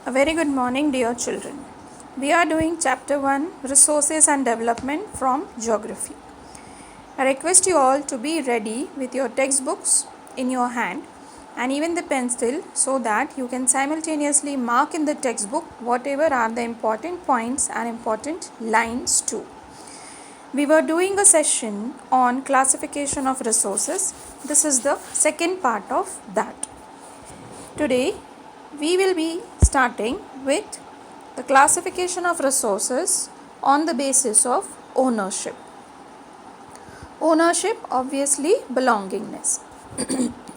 A very good morning, dear children. We are doing chapter 1, Resources and Development from Geography. I request you all to be ready with your textbooks in your hand and even the pencil so that you can simultaneously mark in the textbook whatever are the important points and important lines too. We were doing a session on classification of resources. This is the second part of that. Today we will be starting with the classification of resources on the basis of ownership. Ownership, obviously belongingness.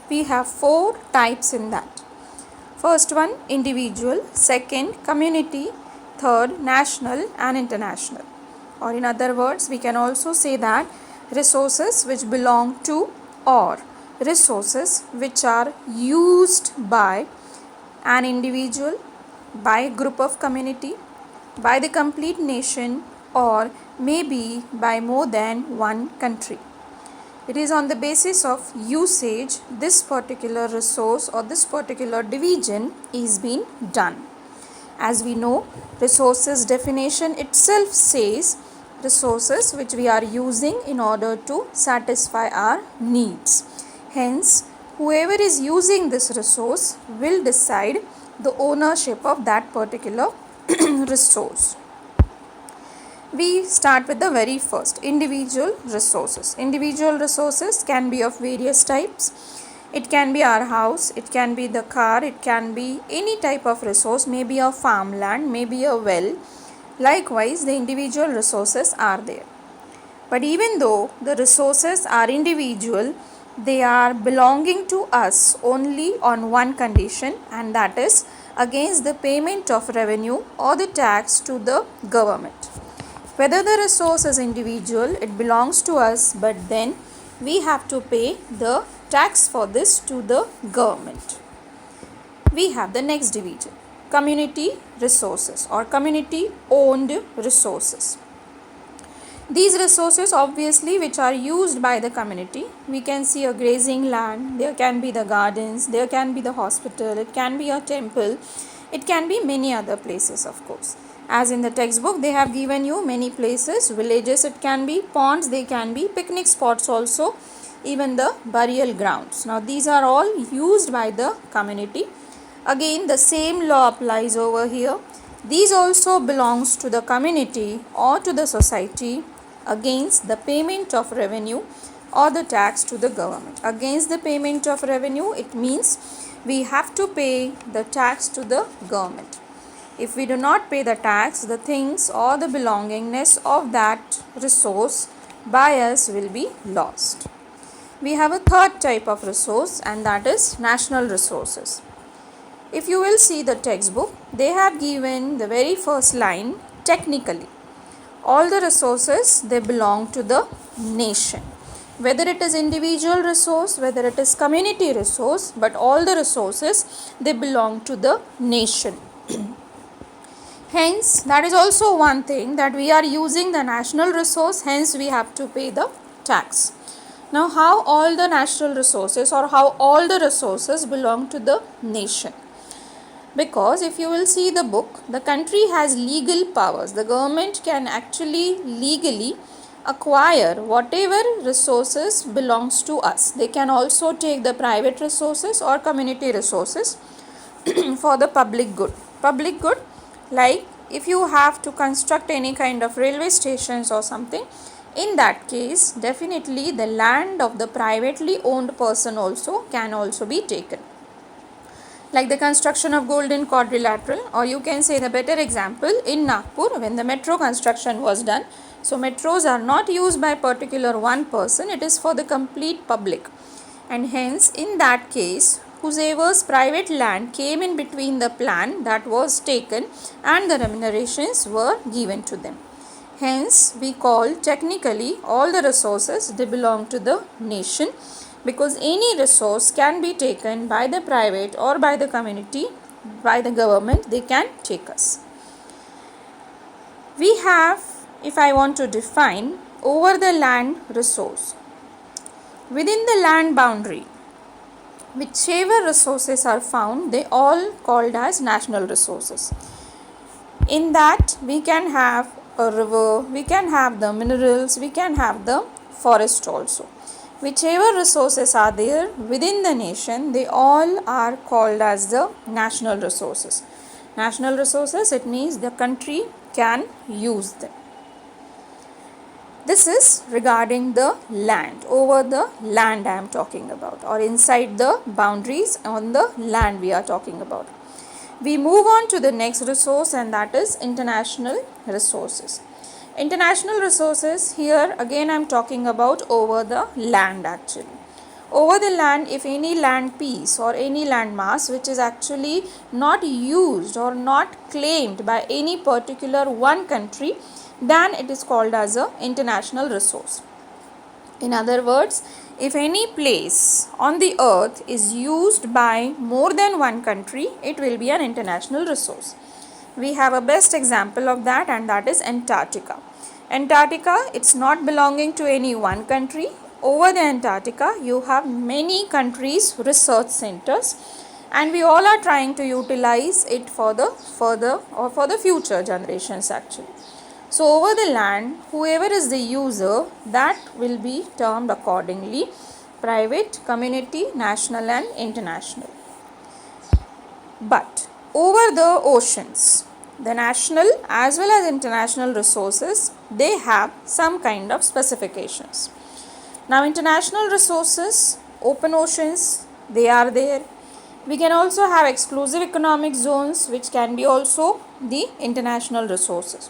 We have 4 types in that. First one, individual. Second, community. Third, national and international. Or in other words, we can also say that resources which belong to or resources which are used by an individual, by a group of community, by the complete nation, or maybe by more than one country. It is on the basis of usage this particular resource or this particular division is being done. As we know, resources definition itself says resources which we are using in order to satisfy our needs. Hence, whoever is using this resource will decide the ownership of that particular resource. We start with the very first, individual resources. Individual resources can be of various types. It can be our house, it can be the car, it can be any type of resource, maybe a farmland, maybe a well. Likewise, the individual resources are there. But even though the resources are individual, they are belonging to us only on one condition, and that is against the payment of revenue or the tax to the government. Whether the resource is individual, it belongs to us, but then we have to pay the tax for this to the government. We have the next division, community resources or community owned resources. These resources obviously which are used by the community, we can see a grazing land, there can be the gardens, there can be the hospital, it can be a temple, it can be many other places of course. As in the textbook they have given you many places, villages, it can be ponds, they can be picnic spots also, even the burial grounds. Now these are all used by the community. Again the same law applies over here. These also belongs to the community or to the society against the payment of revenue or the tax to the government. Against the payment of revenue, it means we have to pay the tax to the government. If we do not pay the tax, the things or the belongingness of that resource by us will be lost. We have a third type of resource, and that is national resources. If you will see the textbook, they have given the very first line, technically. All the resources, they belong to the nation. Whether it is individual resource, whether it is community resource, but all the resources, they belong to the nation. Hence, that is also one thing that we are using the national resource, hence we have to pay the tax. Now, how all the national resources or how all the resources belong to the nation? Because if you will see the book, the country has legal powers. The government can actually legally acquire whatever resources belongs to us. They can also take the private resources or community resources for the public good. Public good, like if you have to construct any kind of railway stations or something, in that case definitely the land of the privately owned person also can also be taken. Like the construction of Golden Quadrilateral, or you can say the better example in Nagpur when the metro construction was done. So metros are not used by particular one person, it is for the complete public, and hence in that case whosoever's private land came in between the plan that was taken and the remunerations were given to them. Hence we call technically all the resources, they belong to the nation, because any resource can be taken by the private or by the community, by the government, they can take us. We have, if I want to define, over the land resource. Within the land boundary, whichever resources are found, they all called as national resources. In that we can have a river, we can have the minerals, we can have the forest also. Whichever resources are there within the nation, they all are called as the national resources. National resources, it means the country can use them. This is regarding the land. Over the land I am talking about, or inside the boundaries on the land we are talking about. We move on to the next resource, and that is international resources. International resources, here again I am talking about over the land actually. Over the land, if any land piece or any land mass which is actually not used or not claimed by any particular one country, then it is called as a international resource. In other words, if any place on the earth is used by more than one country, it will be an international resource. We have a best example of that, and that is Antarctica. Antarctica, it's not belonging to any one country. Over the Antarctica, you have many countries' research centers, and we all are trying to utilize it for the further or for the future generations actually. So over the land, whoever is the user, that will be termed accordingly: private, community, national and international. But over the oceans, the national as well as international resources, they have some kind of specifications. Now international resources, open oceans, they are there. We can also have exclusive economic zones, which can be also the international resources.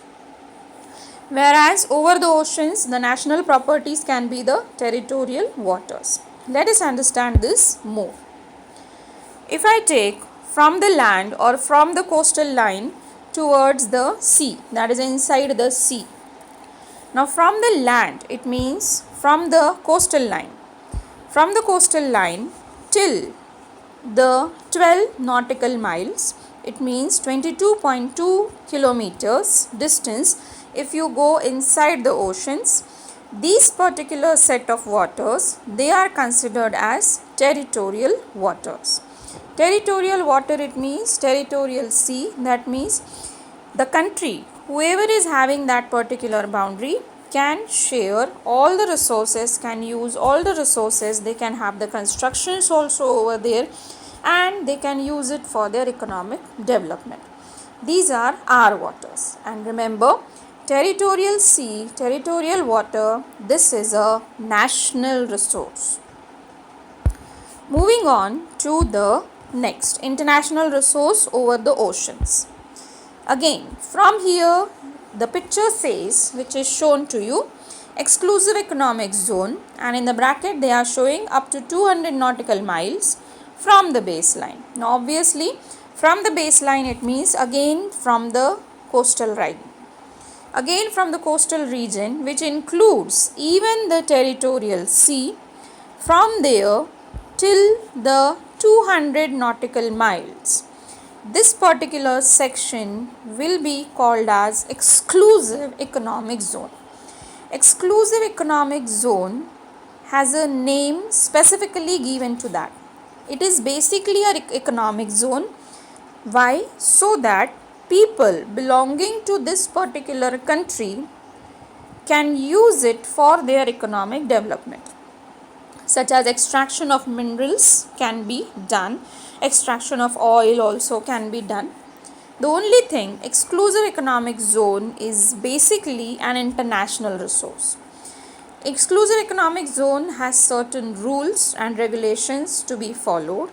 Whereas over the oceans, the national properties can be the territorial waters. Let us understand this more. If I take from the land or from the coastal line towards the sea, that is inside the sea. Now from the land, it means from the coastal line. From the coastal line till the 12 nautical miles, it means 22.2 kilometers distance. If you go inside the oceans, these particular set of waters, they are considered as territorial waters. Territorial water, it means territorial sea. That means the country, whoever is having that particular boundary, can share all the resources, can use all the resources. They can have the constructions also over there, and they can use it for their economic development. These are our waters. And remember, territorial sea, territorial water, this is a national resource. Moving on to the next, international resource over the oceans. Again, from here, the picture says, which is shown to you, exclusive economic zone, and in the bracket they are showing up to 200 nautical miles from the baseline. Now obviously, from the baseline, it means again from the coastal region. Again from the coastal region, which includes even the territorial sea, from there till the 200 nautical miles. This particular section will be called as exclusive economic zone. Exclusive economic zone has a name specifically given to that. It is basically an economic zone. Why? So that people belonging to this particular country can use it for their economic development, such as extraction of minerals can be done, extraction of oil also can be done. The only thing, exclusive economic zone is basically an international resource. Exclusive economic zone has certain rules and regulations to be followed.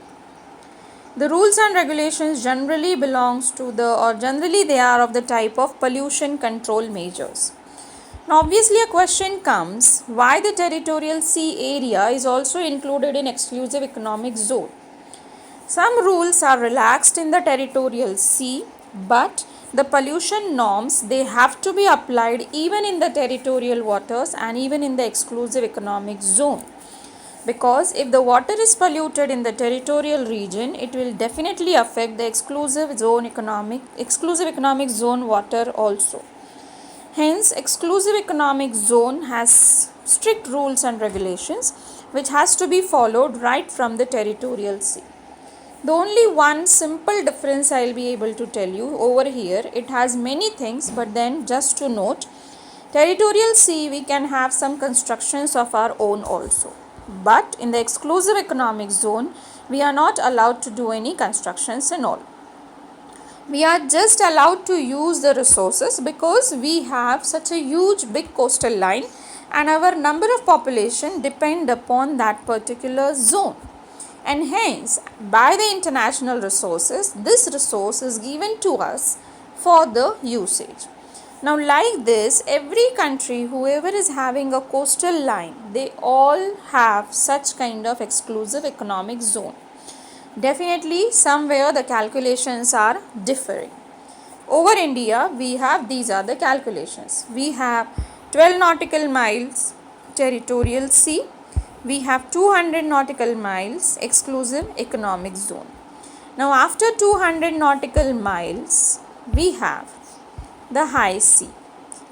The rules and regulations generally belongs to generally they are of the type of pollution control measures. Now obviously a question comes, why the territorial sea area is also included in exclusive economic zone? Some rules are relaxed in the territorial sea, but the pollution norms, they have to be applied even in the territorial waters and even in the exclusive economic zone. Because if the water is polluted in the territorial region, it will definitely affect the exclusive economic zone water also. Hence, exclusive economic zone has strict rules and regulations, which has to be followed right from the territorial sea. The only one simple difference I'll be able to tell you over here, it has many things, but then just to note, territorial sea we can have some constructions of our own also. But in the exclusive economic zone, we are not allowed to do any constructions and all. We are just allowed to use the resources because we have such a huge big coastal line and our number of population depend upon that particular zone. And hence, by the international resources, this resource is given to us for the usage. Now, like this, every country, whoever is having a coastal line, they all have such kind of exclusive economic zone. Definitely, somewhere the calculations are differing. Over India, we have these are the calculations. We have 12 nautical miles territorial sea. We have 200 nautical miles exclusive economic zone. Now, after 200 nautical miles, we have the high sea.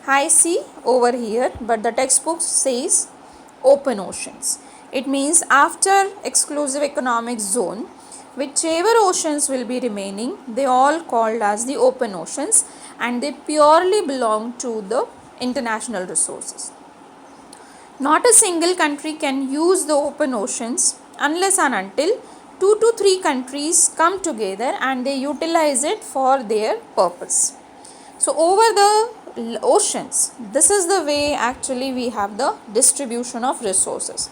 High sea over here, but the textbook says open oceans. It means after exclusive economic zone, whichever oceans will be remaining, they all called as the open oceans and they purely belong to the international resources. Not a single country can use the open oceans unless and until 2 to 3 countries come together and they utilize it for their purpose. So over the oceans, this is the way actually we have the distribution of resources.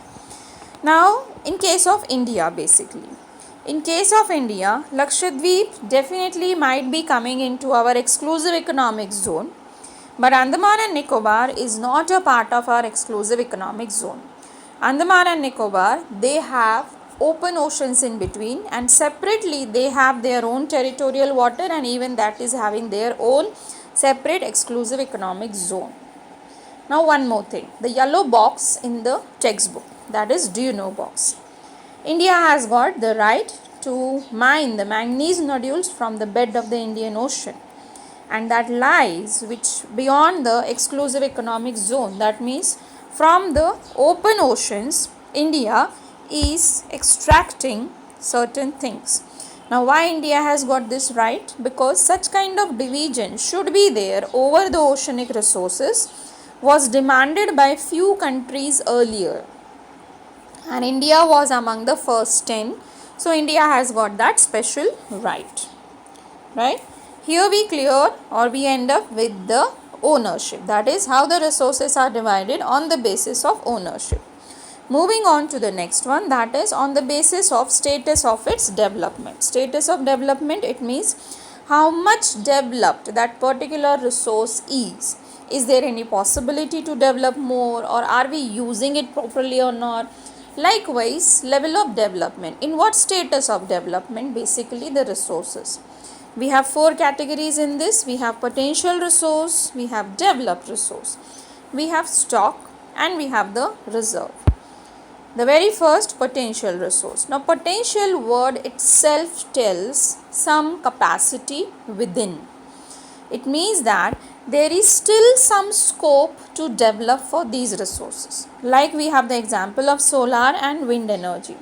Now in case of India basically. In case of India, Lakshadweep definitely might be coming into our exclusive economic zone. But Andaman and Nicobar is not a part of our exclusive economic zone. Andaman and Nicobar, they have open oceans in between and separately they have their own territorial water and even that is having their own separate exclusive economic zone. Now one more thing, the yellow box in the textbook, that is do you know box. India has got the right to mine the manganese nodules from the bed of the Indian Ocean. And that lies which beyond the exclusive economic zone. That means from the open oceans, India is extracting certain things. Now why India has got this right? Because such kind of division should be there over the oceanic resources was demanded by few countries earlier. And India was among the first 10. So India has got that special right. Right? Here we clear or we end up with the ownership. That is how the resources are divided on the basis of ownership. Moving on to the next one, that is on the basis of status of its development. Status of development, it means how much developed that particular resource is. Is there any possibility to develop more or are we using it properly or not? Likewise, level of development. In what status of development? Basically the resources. We have 4 categories in this. We have potential resource, we have developed resource, we have stock and we have the reserve. The very first, potential resource. Now potential word itself tells some capacity within. It means that there is still some scope to develop for these resources. Like we have the example of solar and wind energy.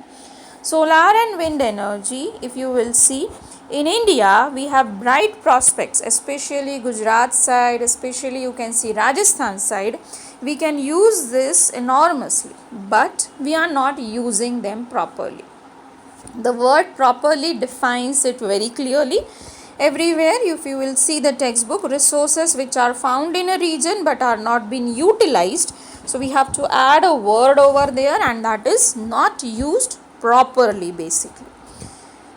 Solar and wind energy, if you will see, in India, we have bright prospects, especially Gujarat side, especially you can see Rajasthan side. We can use this enormously, but we are not using them properly. The word properly defines it very clearly. Everywhere, if you will see the textbook, resources which are found in a region but are not being utilized. So we have to add a word over there and that is not used properly basically.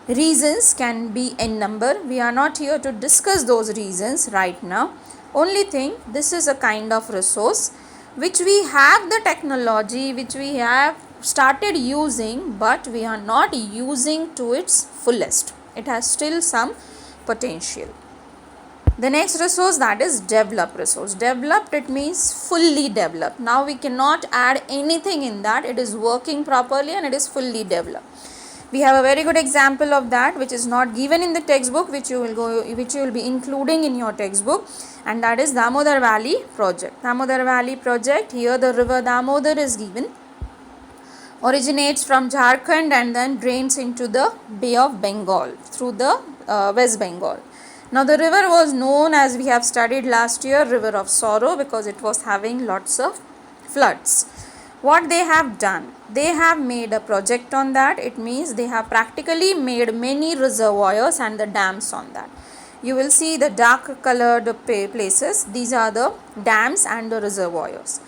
Reasons can be n number. We are not here to discuss those reasons right now. Only thing, this is a kind of resource which we have the technology, which we have started using, but we are not using to its fullest. It has still some potential. The next resource, that is developed resource. Developed, it means fully developed. Now we cannot add anything in that. It is working properly and it is fully developed. We have a very good example of that which is not given in the textbook, which you will be including in your textbook, and that is Damodar Valley project. Damodar Valley project, here the river Damodar is given. originates from Jharkhand and then drains into the Bay of Bengal through the West Bengal. Now the river was known, as we have studied last year, River of Sorrow, because it was having lots of floods. What they have done, they have made a project on that. It means they have practically made many reservoirs and the dams on that. You will see the dark colored places. These are the dams and the reservoirs.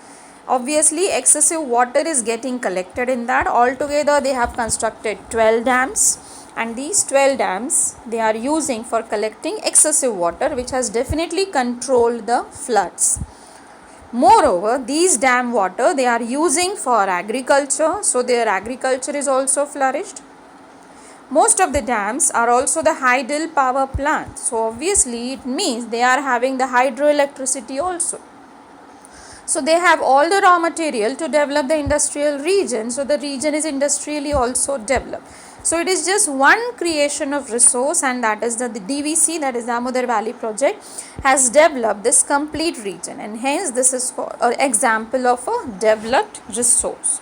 Obviously excessive water is getting collected in that. Altogether they have constructed 12 dams, and these 12 dams they are using for collecting excessive water, which has definitely controlled the floods. Moreover, these dam water they are using for agriculture, so their agriculture is also flourished. Most of the dams are also the hydel power plants, so obviously it means they are having the hydroelectricity also. So they have all the raw material to develop the industrial region, so the region is industrially also developed. So it is just one creation of resource, and that is the DVC, that is Damodar Valley project, has developed this complete region, and hence this is an example of a developed resource.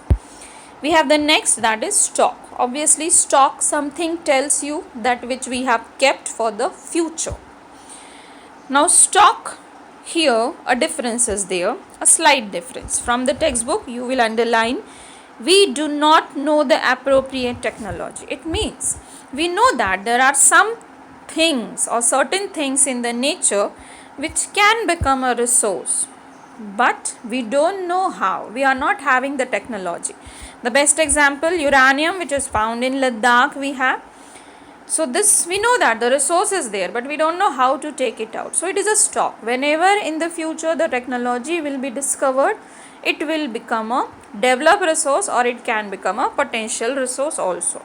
We have the next, that is stock. Obviously stock something tells you that which we have kept for the future. Now stock, here a difference is there, a slight difference. From the textbook you will underline, we do not know the appropriate technology. It means we know that there are some things or certain things in the nature which can become a resource, but we don't know how. We are not having the technology. The best example, uranium, which is found in Ladakh, we have. So this, we know that the resource is there, but we don't know how to take it out. So it is a stock. Whenever in the future the technology will be discovered, it will become a developed resource, or it can become a potential resource also.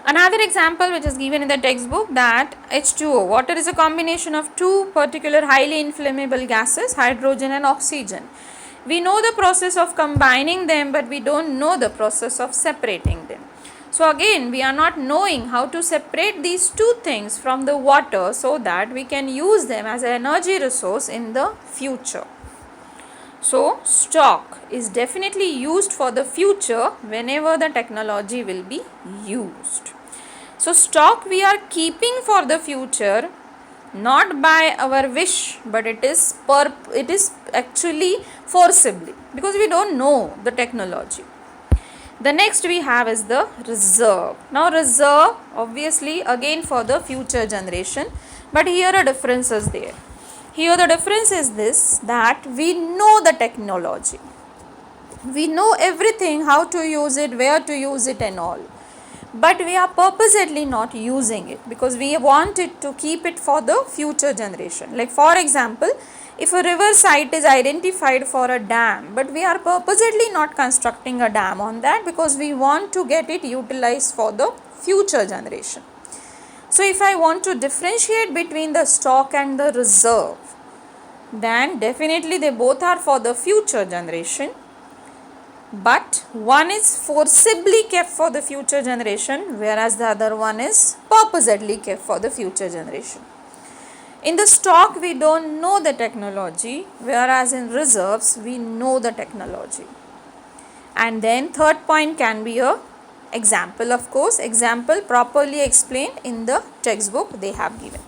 Another example which is given in the textbook, that H2O, water is a combination of two particular highly inflammable gases, hydrogen and oxygen. We know the process of combining them, but we don't know the process of separating them. So again, we are not knowing how to separate these two things from the water so that we can use them as an energy resource in the future. So stock is definitely used for the future whenever the technology will be used. So stock we are keeping for the future, not by our wish, but it is actually forcibly, because we don't know the technology. The next we have is the reserve. Now reserve obviously again for the future generation, but here a difference is there. Here the difference is this, that we know the technology. We know everything, how to use it, where to use it and all. But we are purposely not using it because we want it to keep it for the future generation. Like for example, if a river site is identified for a dam, but we are purposely not constructing a dam on that because we want to get it utilized for the future generation. So if I want to differentiate between the stock and the reserve, then definitely they both are for the future generation, but one is forcibly kept for the future generation, whereas the other one is purposely kept for the future generation. In the stock we don't know the technology, whereas in reserves we know the technology. And then third point can be a example, of course, example properly explained in the textbook they have given.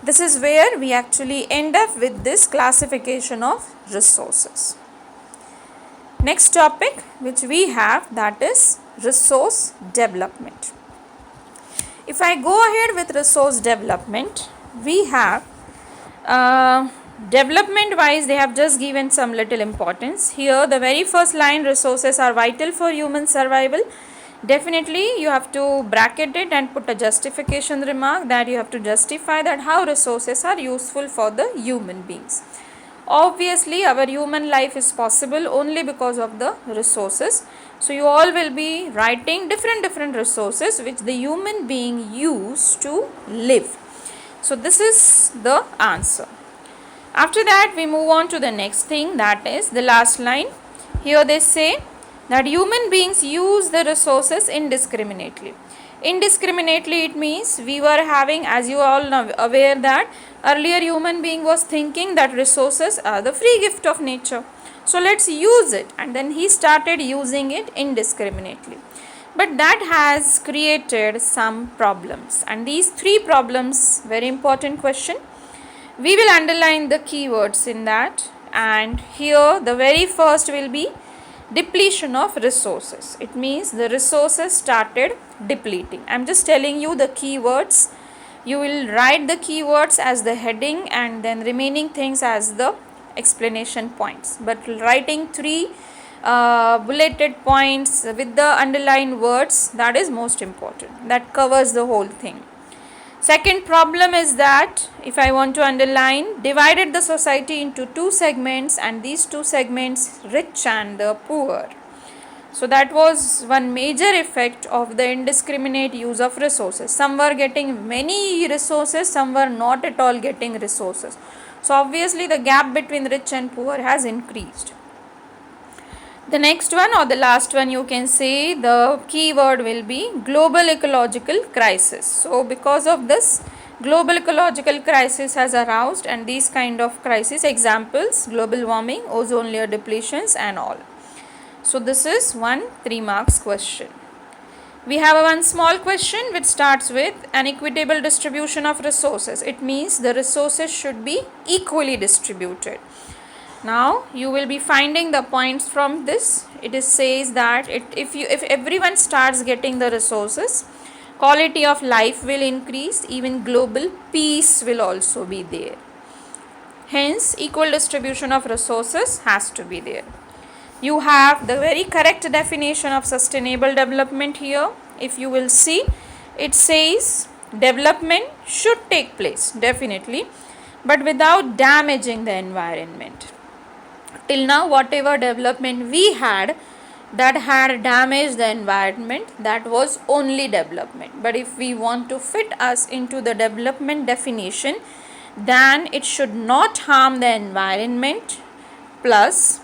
This is where we actually end up with this classification of resources. Next topic which we have, that is resource development. If I go ahead with resource development, we have development wise they have just given some little importance. Here the very first line, resources are vital for human survival. Definitely you have to bracket it and put a justification remark, that you have to justify that how resources are useful for the human beings. Obviously our human life is possible only because of the resources. So you all will be writing different resources which the human being use to live. So this is the answer. After that we move on to the next thing, that is the last line. Here they say that human beings use the resources indiscriminately. Indiscriminately, it means we were having, as you all know, aware that earlier human being was thinking that resources are the free gift of nature. So let's use it. And then he started using it indiscriminately. But that has created some problems. And these 3 problems, very important question. We will underline the keywords in that. And here the very first will be depletion of resources. It means the resources started depleting. I am just telling you the keywords. You will write the keywords as the heading and then remaining things as the explanation points. But writing 3 bulleted points with the underlined words, that is most important. That covers the whole thing. Second problem is that if I want to underline, divided the society into 2 segments, and these 2 segments, rich and the poor. So that was one major effect of the indiscriminate use of resources. Some were getting many resources, some were not at all getting resources. So obviously the gap between rich and poor has increased. The next one or the last one, you can say the keyword will be global ecological crisis. So because of this, global ecological crisis has aroused, and these kind of crisis examples, global warming, ozone layer depletions and all. So this is one 3 marks question. We have one small question which starts with an equitable distribution of resources. It means the resources should be equally distributed. Now you will be finding the points from this. It says that if everyone starts getting the resources, quality of life will increase, even global peace will also be there. Hence equal distribution of resources has to be there. You have the very correct definition of sustainable development here. If you will see, it says development should take place definitely, but without damaging the environment. Till now, whatever development we had that had damaged the environment, that was only development. But if we want to fit us into the development definition, then it should not harm the environment, plus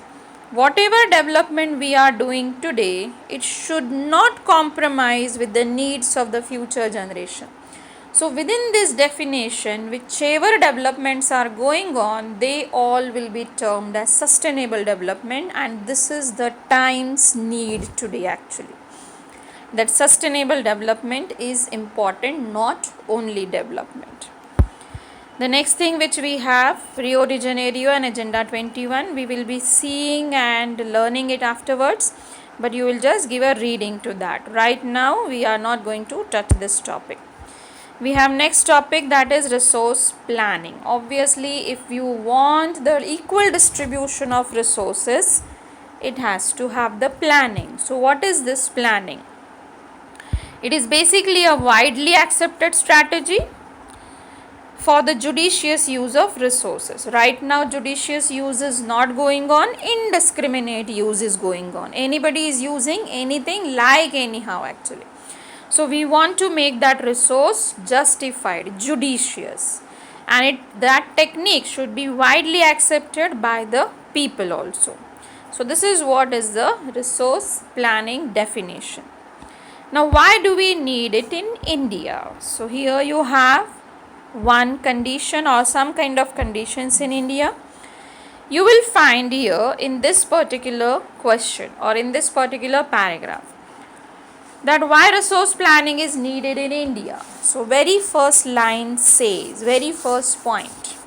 whatever development we are doing today, it should not compromise with the needs of the future generation. So within this definition, whichever developments are going on, they all will be termed as sustainable development, and this is the time's need today actually. That sustainable development is important, not only development. The next thing which we have, Rio de Janeiro and Agenda 21, we will be seeing and learning it afterwards, but you will just give a reading to that. Right now we are not going to touch this topic. We have next topic, that is resource planning. Obviously, if you want the equal distribution of resources, it has to have the planning. So what is this planning? It is basically a widely accepted strategy for the judicious use of resources. Right now, judicious use is not going on, indiscriminate use is going on. Anybody is using anything like anyhow actually. So we want to make that resource justified, judicious, and that technique should be widely accepted by the people also. So this is what is the resource planning definition. Now why do we need it in India? So here you have one condition or some kind of conditions in India. You will find here in this particular question or in this particular paragraph that why resource planning is needed in India. So very first line says, very first point,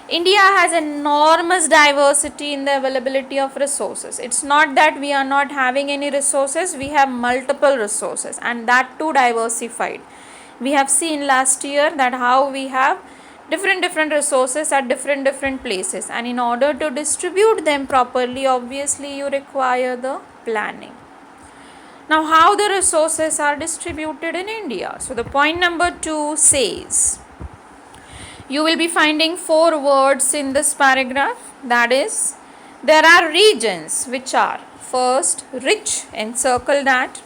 India has enormous diversity in the availability of resources. It's not that we are not having any resources, we have multiple resources, and that too diversified. We have seen last year that how we have different resources at different places, and in order to distribute them properly, obviously you require the planning. Now how the resources are distributed in India? So the point number 2 says, you will be finding 4 words in this paragraph. That is, there are regions which are first rich, encircle that.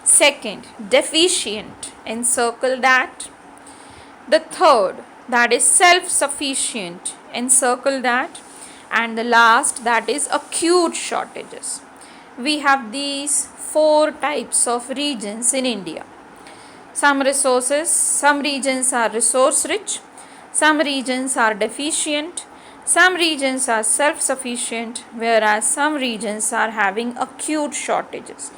Second, deficient, encircle that. The third, that is self-sufficient, encircle that. And the last, that is acute shortages. We have these 4 types of regions in India. Some regions are resource rich, some regions are deficient, Some regions are self-sufficient, whereas some regions are having acute shortages.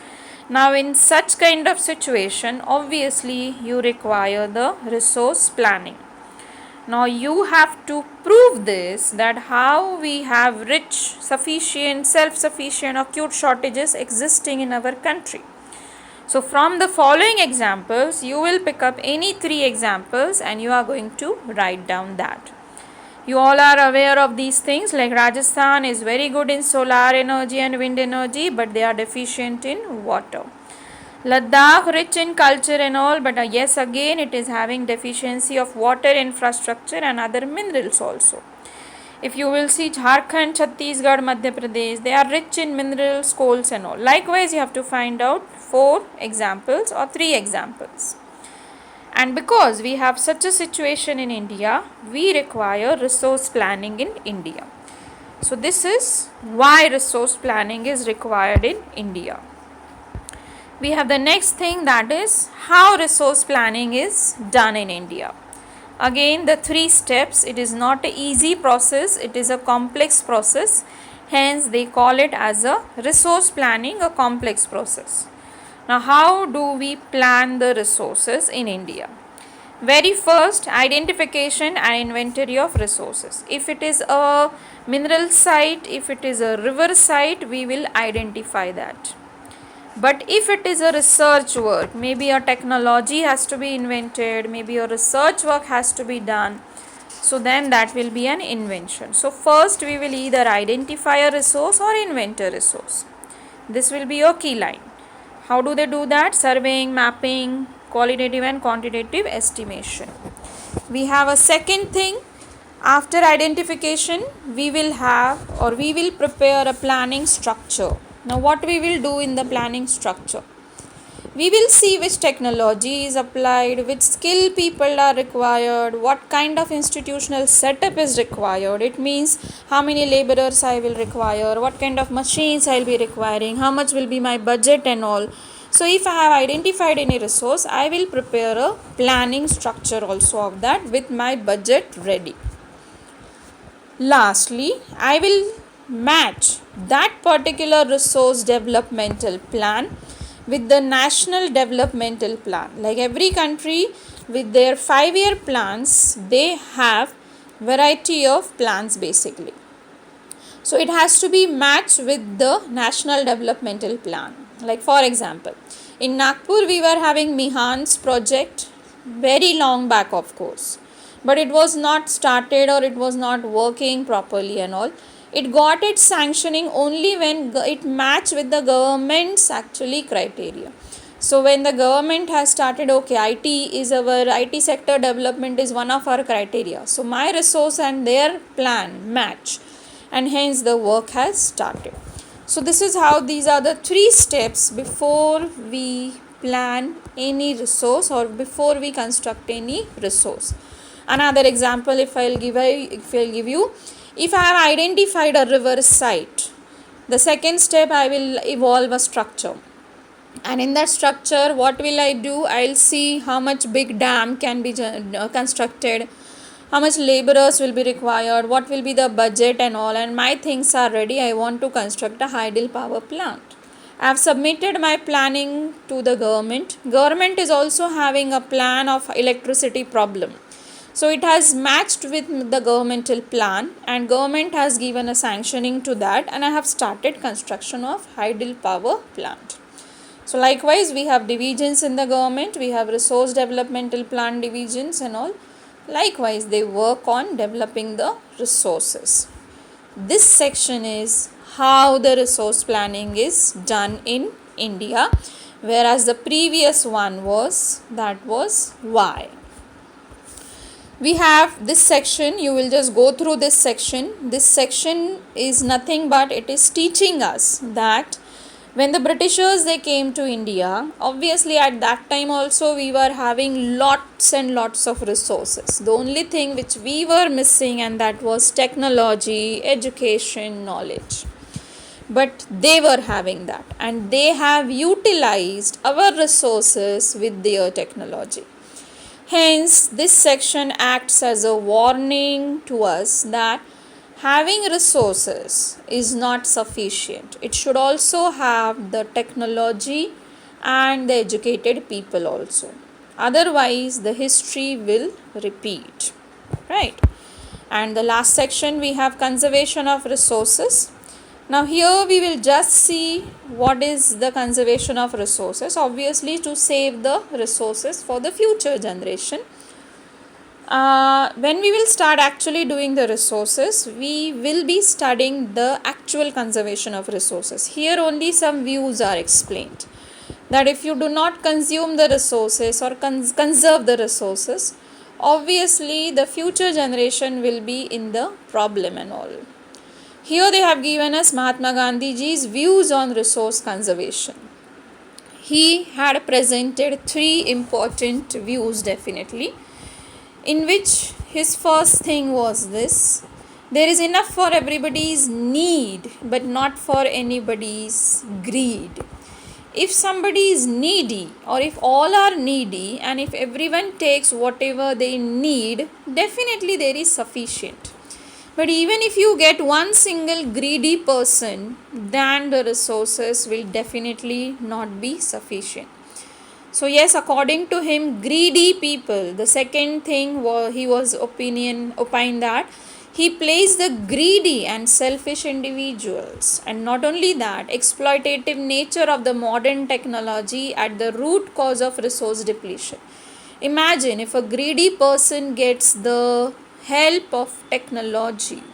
Now, in such kind of situation, obviously you require the resource planning. Now, you have to prove this, that how we have rich, sufficient, self-sufficient, acute shortages existing in our country. So, from the following examples, you will pick up any 3 examples and you are going to write down that. You all are aware of these things, like Rajasthan is very good in solar energy and wind energy, but they are deficient in water. Ladakh rich in culture and all, but yes, again it is having deficiency of water infrastructure and other minerals also. If you will see Jharkhand, Chhattisgarh, Madhya Pradesh, they are rich in minerals, coals and all. Likewise, you have to find out 4 examples or 3 examples. And because we have such a situation in India, we require resource planning in India. So this is why resource planning is required in India. We have the next thing, that is how resource planning is done in India. Again, the 3 steps, it is not an easy process, it is a complex process. Hence, they call it as a resource planning, a complex process. Now, how do we plan the resources in India? Very first, identification and inventory of resources. If it is a mineral site, if it is a river site, we will identify that. But if it is a research work, maybe a technology has to be invented, maybe a research work has to be done, so then that will be an invention. So first we will either identify a resource or invent a resource. This will be your key line. How do they do that? Surveying, mapping, qualitative and quantitative estimation. We have a second thing. After identification, we will prepare a planning structure. Now, what we will do in the planning structure? We will see which technology is applied, which skill people are required, what kind of institutional setup is required. It means how many laborers I will require, what kind of machines I will be requiring, how much will be my budget and all. So, if I have identified any resource, I will prepare a planning structure also of that with my budget ready. Lastly, I will match that particular resource developmental plan with the national developmental plan. Like every country with their 5-year plans, they have variety of plans basically. So it has to be matched with the national developmental plan. Like for example, in Nagpur we were having Mihan's project very long back, of course, but it was not started or it was not working properly and all. It got its sanctioning only when it matched with the government's actually criteria. So when the government has started, okay, IT sector development is one of our criteria. So my resource and their plan match, and hence the work has started. So this is how these are the 3 steps before we plan any resource or before we construct any resource. Another example, if I'll give you, if I have identified a river site, the second step I will evolve a structure. And in that structure, what will I do? I'll see how much big dam can be constructed, how much laborers will be required, what will be the budget and all. And my things are ready. I want to construct a hydel power plant. I have submitted my planning to the government. Government is also having a plan of electricity problem. So it has matched with the governmental plan and government has given a sanctioning to that, and I have started construction of hydel power plant. So likewise, we have divisions in the government, we have resource developmental plan divisions and all. Likewise, they work on developing the resources. This section is how the resource planning is done in India, whereas the previous one was why. We have this section, you will just go through this section. This section is nothing but it is teaching us that when the Britishers they came to India, obviously at that time also we were having lots and lots of resources. The only thing which we were missing, and that was technology, education, knowledge. But they were having that, and they have utilized our resources with their technology. Hence, this section acts as a warning to us that having resources is not sufficient. It should also have the technology and the educated people also. Otherwise, the history will repeat, right? And the last section we have conservation of resources. Now here we will just see what is the conservation of resources. Obviously, to save the resources for the future generation. When we will start actually doing the resources, we will be studying the actual conservation of resources. Here only some views are explained, that if you do not consume the resources or conserve the resources, obviously the future generation will be in the problem and all. Here they have given us Mahatma Gandhiji's views on resource conservation. He had presented 3 important views definitely, in which his first thing was this: there is enough for everybody's need but not for anybody's greed. If somebody is needy, or if all are needy, and if everyone takes whatever they need, definitely there is sufficient. But even if you get one single greedy person, then the resources will definitely not be sufficient. So yes, according to him, greedy people, the second thing he was opined that he placed the greedy and selfish individuals, and not only that, exploitative nature of the modern technology at the root cause of resource depletion. Imagine if a greedy person gets the help of technology,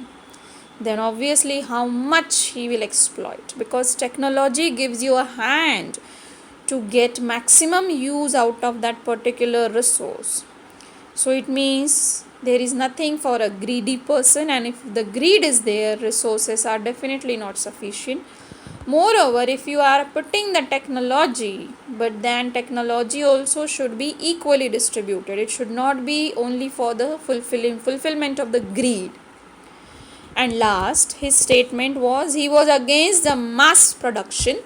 then obviously how much he will exploit, because technology gives you a hand to get maximum use out of that particular resource. So it means there is nothing for a greedy person, and if the greed is there, resources are definitely not sufficient. Moreover, if you are putting the technology, but then technology also should be equally distributed. It should not be only for the fulfillment of the greed. And last, his statement was he was against the mass production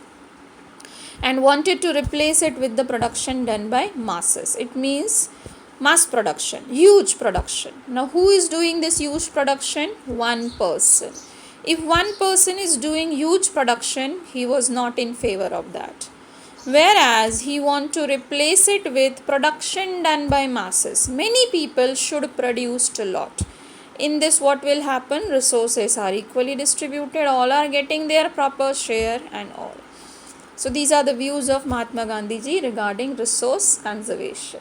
and wanted to replace it with the production done by masses. It means mass production, huge production. Now, who is doing this huge production? One person. If one person is doing huge production, he was not in favor of that. Whereas he want to replace it with production done by masses. Many people should produce a lot. In this, what will happen? Resources are equally distributed, all are getting their proper share and all. So these are the views of Mahatma Gandhiji regarding resource conservation.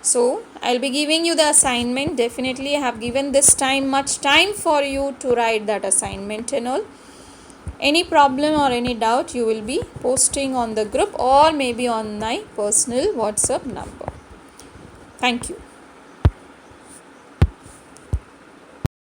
So I'll be giving you the assignment. Definitely I have given this time much time for you to write that assignment and all. Any problem or any doubt, you will be posting on the group or maybe on my personal WhatsApp number. Thank you.